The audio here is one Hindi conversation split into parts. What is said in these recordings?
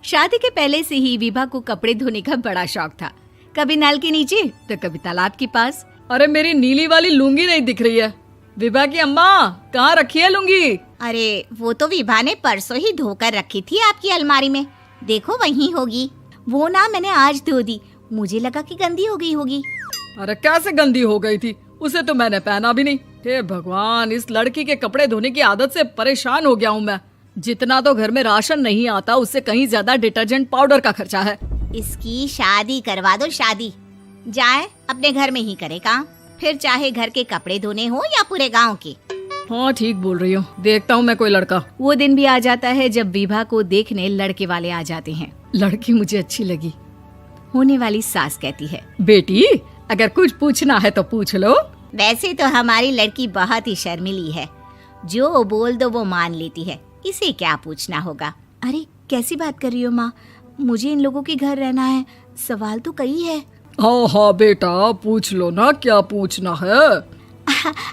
शादी के पहले से ही विभा को कपड़े धोने का बड़ा शौक था। कभी नल के नीचे तो कभी तालाब के पास। अरे मेरी नीली वाली लुंगी नहीं दिख रही है। विभा की अम्मा, कहाँ रखी है लुंगी? अरे वो तो विभा ने परसों ही धोकर रखी थी आपकी अलमारी में, देखो वहीं होगी। वो ना मैंने आज धो दी, मुझे लगा कि गंदी हो गई होगी। अरे कैसे गंदी हो गई थी? उसे तो मैंने पहना भी नहीं। हे भगवान, इस लड़की के कपड़े धोने की आदत से परेशान हो गया हूँ मैं। जितना तो घर में राशन नहीं आता, उससे कहीं ज्यादा डिटर्जेंट पाउडर का खर्चा है। इसकी शादी करवा दो, शादी। जाए अपने घर में ही करे काम, फिर चाहे घर के कपड़े धोने हो या पूरे गांव के। हाँ ठीक बोल रही हो, देखता हूँ मैं कोई लड़का। वो दिन भी आ जाता है जब विभा को देखने लड़के वाले आ जाते हैं। लड़की मुझे अच्छी लगी। होने वाली सास कहती है, बेटी अगर कुछ पूछना है तो पूछ लो। वैसे तो हमारी लड़की बहुत ही शर्मीली है, जो बोल दो वो मान लेती है, इसे क्या पूछना होगा। अरे कैसी बात कर रही हो माँ, मुझे इन लोगों के घर रहना है, सवाल तो कई है। हाँ हाँ बेटा, पूछ लो ना, क्या पूछना है।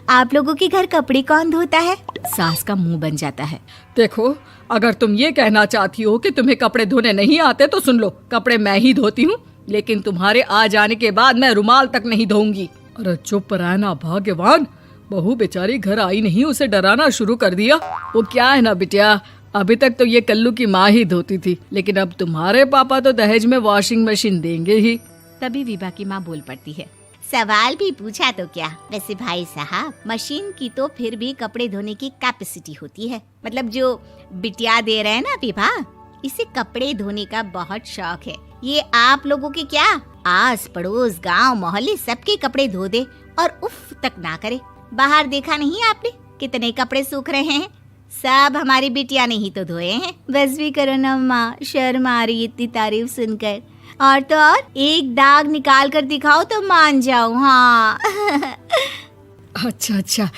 आप लोगों के घर कपड़े कौन धोता है? सास का मुंह बन जाता है। देखो, अगर तुम ये कहना चाहती हो कि तुम्हें कपड़े धोने नहीं आते तो सुन लो, कपड़े मैं ही धोती हूँ, लेकिन तुम्हारे आ जाने के बाद मैं रुमाल तक नहीं धोऊंगी। अरे चुप रहना भाग्यवान, बहू बेचारी घर आई नहीं, उसे डराना शुरू कर दिया। वो क्या है ना बिटिया, अभी तक तो ये कल्लू की माँ ही धोती थी, लेकिन अब तुम्हारे पापा तो दहेज में वॉशिंग मशीन देंगे ही। तभी विभा की माँ बोल पड़ती है, सवाल भी पूछा तो क्या। वैसे भाई साहब, मशीन की तो फिर भी कपड़े धोने की कैपेसिटी होती है। मतलब जो बिटिया दे रहे हैं ना विभा, इसे कपड़े धोने का बहुत शौक है। ये आप लोगों के क्या, आस पड़ोस गांव मोहल्ले सबके कपड़े धो दे और उफ तक ना करे। बाहर देखा नहीं आपने कितने कपड़े सूख रहे हैं? सब हमारी बिटिया ने ही तो धोए हैं। बस भी करो ना माँ, शर्म आ रही इतनी तारीफ सुनकर। और तो और एक दाग निकाल कर दिखाओ तो मान जाओ। हाँ अच्छा,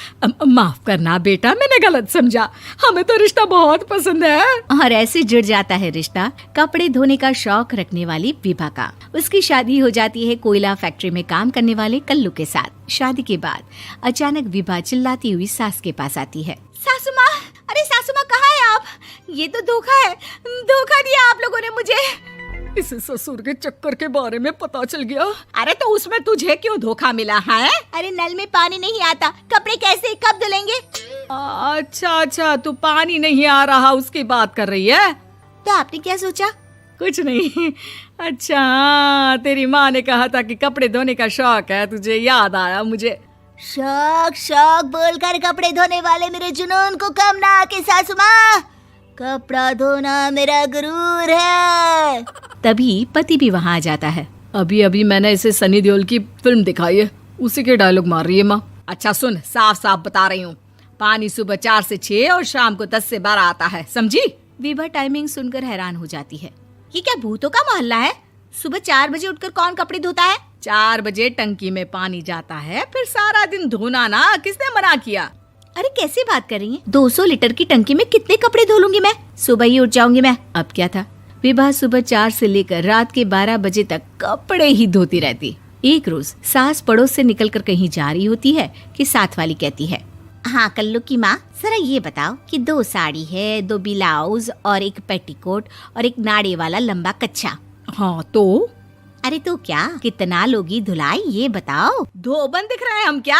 माफ करना बेटा, मैंने गलत समझा। हमें तो रिश्ता बहुत पसंद है। और ऐसे जुड़ जाता है रिश्ता कपड़े धोने का शौक रखने वाली विभा का। उसकी शादी हो जाती है कोयला फैक्ट्री में काम करने वाले कल्लू के साथ। शादी के बाद अचानक विभा चिल्लाती हुई सास के पास आती है। सासू माँ, अरे सासू माँ कहाँ है आप? ये तो धोखा है, धोखा दिया आप लोगों ने मुझे। इसे ससुर के चक्कर के बारे में पता चल गया। अरे तो उसमें तुझे क्यों धोखा मिला है? अरे नल में पानी नहीं आता, कपड़े कैसे कब धुलेंगे? अच्छा, तू पानी नहीं आ रहा उसकी बात कर रही है। तो आपने क्या सोचा? कुछ नहीं। अच्छा, तेरी माँ ने कहा था कि कपड़े धोने का शौक है तुझे, याद आया मुझे। शौक बोलकर कपड़े धोने वाले मेरे जुनून को कम ना आके सासू माँ, कपड़ा धोना मेरा गुरूर है। तभी पति भी वहाँ आ जाता है। अभी मैंने इसे सनी देओल की फिल्म दिखाई है, उसी के डायलॉग मार रही है माँ। अच्छा सुन, साफ साफ बता रही हूँ, पानी सुबह 4 से 6 और शाम को 10 से 12 आता है, समझी? विभा टाइमिंग सुनकर हैरान हो जाती है। ये क्या भूतों का मोहल्ला है? सुबह 4 बजे उठकर कौन कपड़े धोता है? 4 बजे टंकी में पानी जाता है, फिर सारा दिन धोना ना, किसने मना किया? अरे कैसी बात कर रही हैं? 200 लीटर की टंकी में कितने कपड़े धो लूंगी मैं? सुबह ही उठ जाऊंगी मैं। अब क्या था, विभा सुबह 4 से लेकर रात के 12 बजे तक कपड़े ही धोती रहती। एक रोज सास पड़ोस से निकलकर कहीं जा रही होती है कि साथ वाली कहती है, हाँ कल्लू की माँ, जरा ये बताओ कि 2 साड़ी है, 2 ब्लाउज और एक पेटीकोट और एक नाड़े वाला लंबा कच्छा। हाँ तो? अरे तो क्या, कितना लोगी धुलाई ये बताओ। धोबन दिख रहे हैं हम क्या?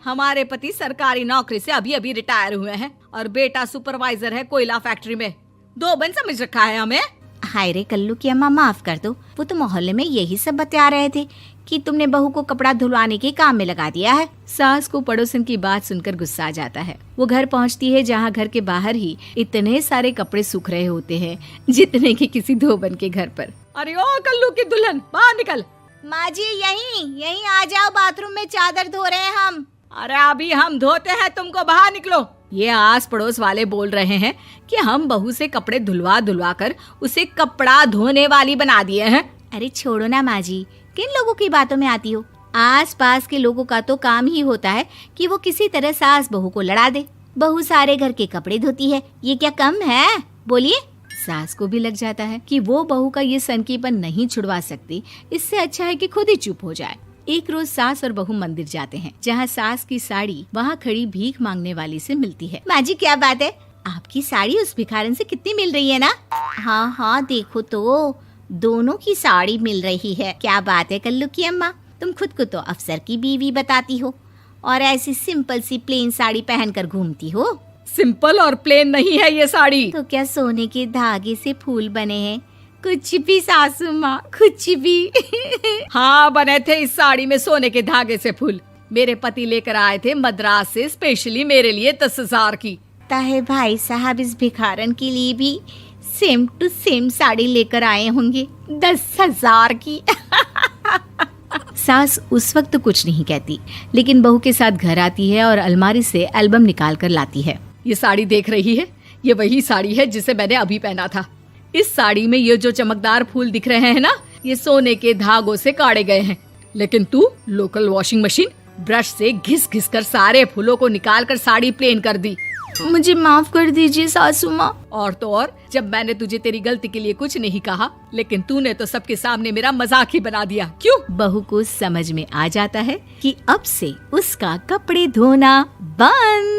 हमारे पति सरकारी नौकरी से अभी रिटायर हुए हैं और बेटा सुपरवाइजर है कोयला फैक्ट्री में। धोबन समझ रखा है हमें? हाय रे कल्लू की अम्मा, माफ कर दो, वो तो मोहल्ले में यही सब बता रहे थे कि तुमने बहू को कपड़ा धुलवाने के काम में लगा दिया है। सास को पड़ोसन की बात सुनकर गुस्सा आ जाता है। वो घर पहुंचती है जहां घर के बाहर ही इतने सारे कपड़े सूख रहे होते हैं जितने कि किसी धोबन के घर पर। अरे ओ कल्लू की दुल्हन, बाहर निकल। माँ जी यहीं आ जाओ, बाथरूम में चादर धो रहे हैं हम। अरे अभी हम धोते हैं, तुमको बाहर निकलो। ये आस पड़ोस वाले बोल रहे हैं कि हम बहू से कपड़े धुलवा कर उसे कपड़ा धोने वाली बना दिए हैं। अरे छोड़ो ना माँ जी, किन लोगों की बातों में आती हो? आस पास के लोगों का तो काम ही होता है कि वो किसी तरह सास बहू को लड़ा दे। बहू सारे घर के कपड़े धोती है, ये क्या कम है? बोलिए। सास को भी लग जाता है कि वो बहू का ये सनकीपन नहीं छुड़वा सकती, इससे अच्छा है कि खुद ही चुप हो जाए। एक रोज सास और बहू मंदिर जाते हैं, जहाँ सास की साड़ी वहाँ खड़ी भीख मांगने वाली से मिलती है। माँ जी क्या बात है, आपकी साड़ी उस भिखारन से कितनी मिल रही है ना? हाँ हाँ, देखो तो दोनों की साड़ी मिल रही है। क्या बात है कल्लू की अम्मा, तुम खुद को तो अफसर की बीवी बताती हो और ऐसी सिंपल सी प्लेन साड़ी पहनकर घूमती हो। सिंपल और प्लेन नहीं है ये साड़ी। तो क्या सोने के धागे से फूल बने हैं? कुछ भी सासू माँ, कुछ भी। हाँ, बने थे इस साड़ी में सोने के धागे से फूल। मेरे पति लेकर आए थे मद्रास से स्पेशली मेरे लिए 10,000 की। ताहे भाई साहब इस भिखारन के लिए भी सेम टू सेम साड़ी लेकर आए होंगे 10,000 की। सास उस वक्त तो कुछ नहीं कहती, लेकिन बहू के साथ घर आती है और अलमारी से एल्बम निकाल कर लाती है। ये साड़ी देख रही है, ये वही साड़ी है जिसे मैंने अभी पहना था। इस साड़ी में ये जो चमकदार फूल दिख रहे हैं ना, ये सोने के धागों से काटे गए हैं। लेकिन तू लोकल वॉशिंग मशीन ब्रश से घिस घिस कर सारे फूलों को निकाल कर साड़ी प्लेन कर दी। मुझे माफ कर दीजिए सासू माँ। और तो और, जब मैंने तुझे तेरी गलती के लिए कुछ नहीं कहा, लेकिन तूने तो सबके सामने मेरा मजाक ही बना दिया। क्यों? बहू को समझ में आ जाता है कि अब से उसका कपड़े धोना बंद।